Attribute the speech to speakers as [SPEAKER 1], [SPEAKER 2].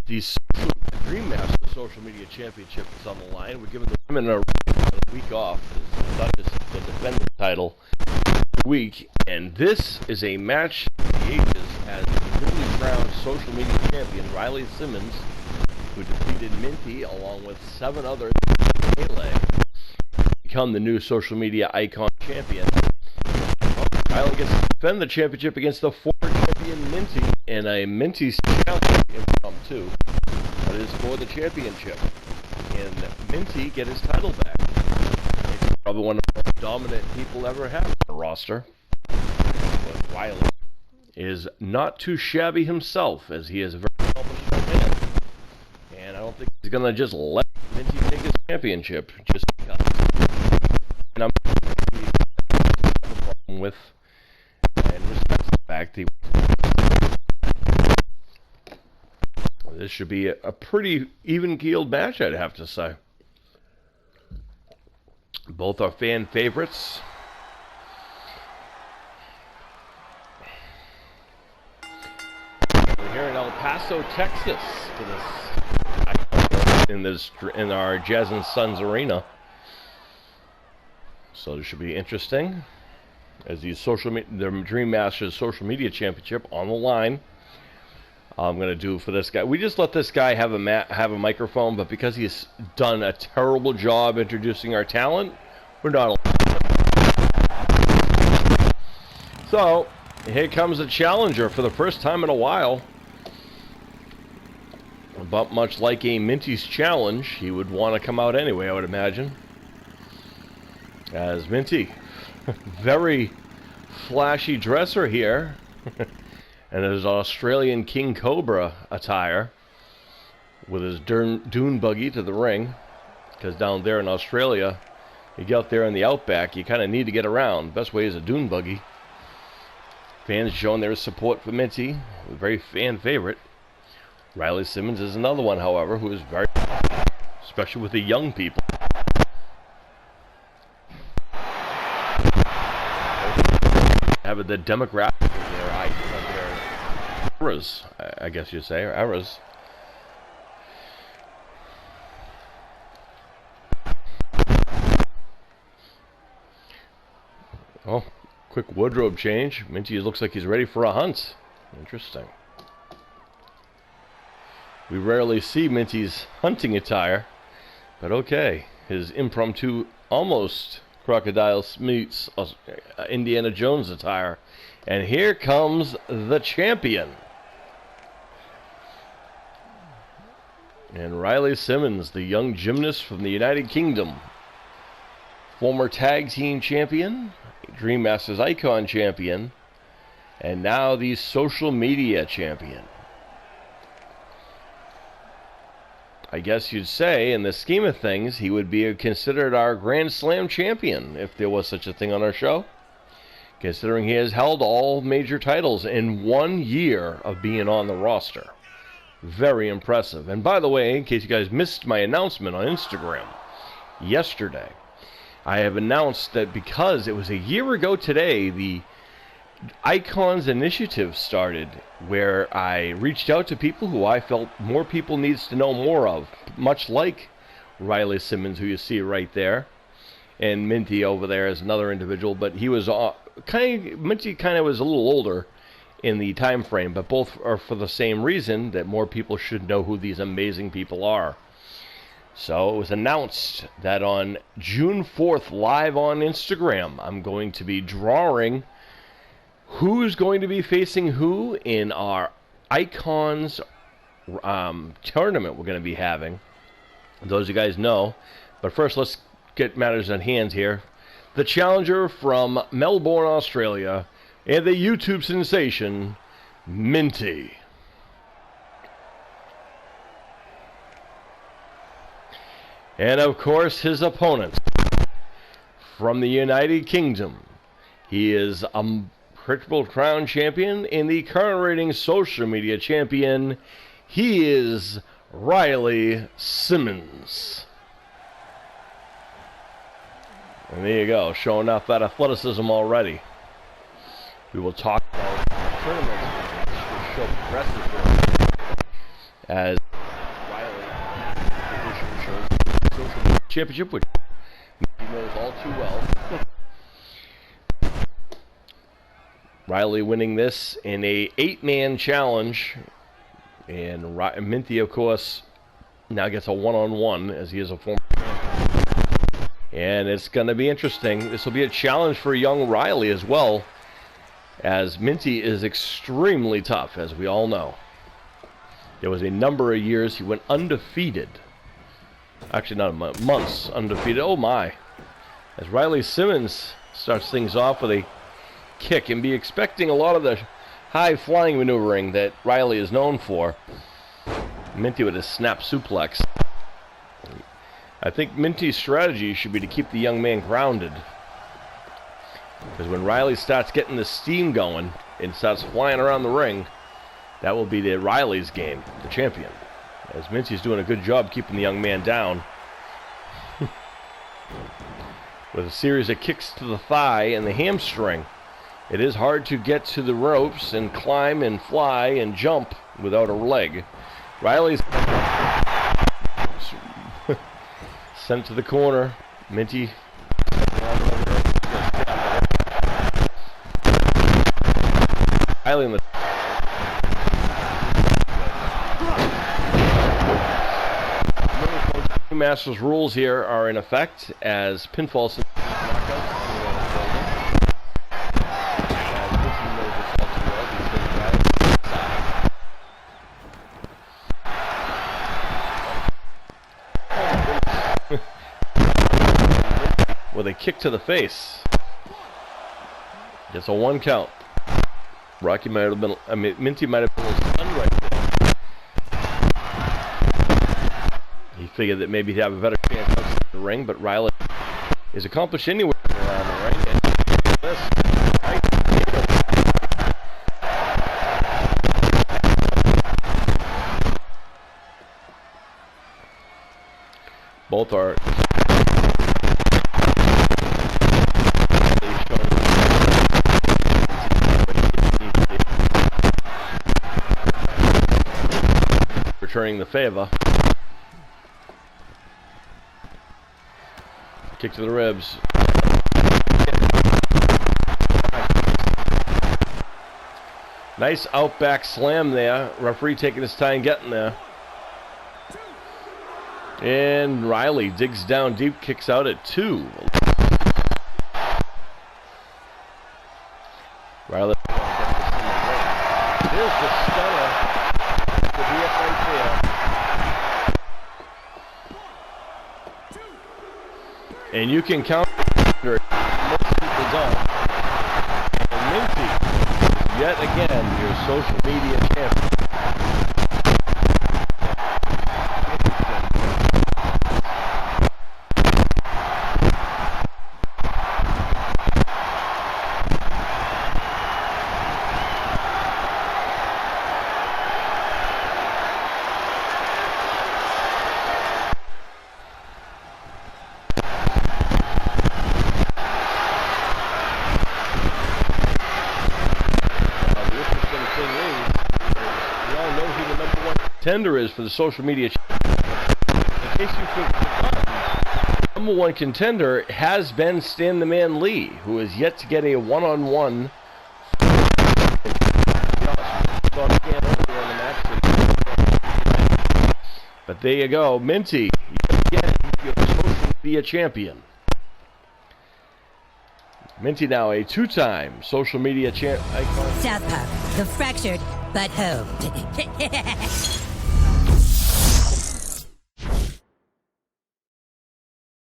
[SPEAKER 1] The Dream Master Social Media Championship is on the line. We're giving the women a week off. It's to defend the title week, and this is a match of the ages as the newly crowned social media champion Riley Simmons, who defeated Minty along with 7 others in Melee, become the new social media icon champion. Riley gets to defend the championship against the former champion Minty in a Minty challenge impromptu, but it is for the championship. And Minty get his title back. He's probably one of the most dominant people ever have on the roster. But Riley is not too shabby himself, as he is a very accomplished man. And I don't think he's going to just let Minty take his championship just because. And I'm with and respects the fact that this should be a pretty even-keeled match, I'd have to say. Both are fan favorites. We're here in El Paso, Texas, for this in our Jazz and Sons arena. So this should be interesting, as the Dream Masters Social Media Championship on the line. I'm going to do for this guy. We just let this guy have a microphone, but because he's done a terrible job introducing our talent, we're not allowed. So, here comes a challenger for the first time in a while. But much like a Minty's challenge, he would want to come out anyway, I would imagine. As Minty, very flashy dresser here. And his Australian King Cobra attire with his dune buggy to the ring, because down there in Australia, you get out there in the outback, you kind of need to get around. Best way is a dune buggy. Fans showing their support for Minty, a very fan favorite. Riley Simmons is another one, however, who is very, especially with the young people. Have the demographic of their eras, I guess you'd say, or eras. Oh, quick wardrobe change. Minty looks like he's ready for a hunt. Interesting. We rarely see Minty's hunting attire, but okay. His impromptu, almost crocodile meets Indiana Jones attire. And here comes the champion. And Riley Simmons, the young gymnast from the United Kingdom. Former tag team champion, Dream Masters Icon champion, and now the social media champion. I guess you'd say, in the scheme of things, he would be considered our Grand Slam champion, if there was such a thing on our show. Considering he has held all major titles in 1 year of being on the roster. Very impressive. And by the way, in case you guys missed my announcement on Instagram yesterday, I have announced that because it was a year ago today, the Icons Initiative started, where I reached out to people who I felt more people needs to know more of, much like Riley Simmons, who you see right there, and Minty over there is another individual, but he was Minty kind of was a little older in the time frame, but both are for the same reason, that more people should know who these amazing people are. So it was announced that on June 4th, live on Instagram, I'm going to be drawing who's going to be facing who in our Icons tournament we're going to be having. Those of you guys know. But first, let's get matters at hand here. The challenger from Melbourne, Australia, and the YouTube sensation, Minty. And of course, his opponent from the United Kingdom. He is a Triple Crown champion and the current rating social media champion. He is Riley Simmons. And there you go, showing off that athleticism already. We will talk about tournaments. We'll show progressive as championship, which he knows all too well. Riley winning this in a 8-man challenge. And Minty, of course, now gets a one-on-one as he is a former champion. And it's going to be interesting. This will be a challenge for young Riley as well, as Minty is extremely tough, as we all know. There was a number of years he went undefeated. Actually, not months undefeated. Oh, my. As Riley Simmons starts things off with a kick, and be expecting a lot of the high-flying maneuvering that Riley is known for. Minty with a snap suplex. I think Minty's strategy should be to keep the young man grounded. Because when Riley starts getting the steam going and starts flying around the ring, that will be Riley's game, the champion. As Minty's doing a good job keeping the young man down. With a series of kicks to the thigh and the hamstring. It is hard to get to the ropes and climb and fly and jump without a leg. Riley's sent to the corner. Minty Riley in the Masters rules here are in effect as pinfall with a kick to the face. Gets a 1 count. Rocky might have been, Minty might have been a little stunned right there. He figured that maybe he'd have a better chance outside the ring, but Riley is accomplished anywhere around the ring. And this, right? Both are returning the favor. Kick to the ribs. Nice outback slam there. Referee taking his time getting there. And Riley digs down deep, kicks out at 2. Riley. Here's the stunner. The DF right there. And you can count. Most people don't. And Minty, yet again, your social media champion. Contender is for the social media champion. In case you forgot, number 1 contender has been Stan the Man Lee, who has yet to get a one-on-one. But there you go, Minty, again, your social media champion. Minty now a 2-time social media champ icon.
[SPEAKER 2] Southpaw, the fractured but home.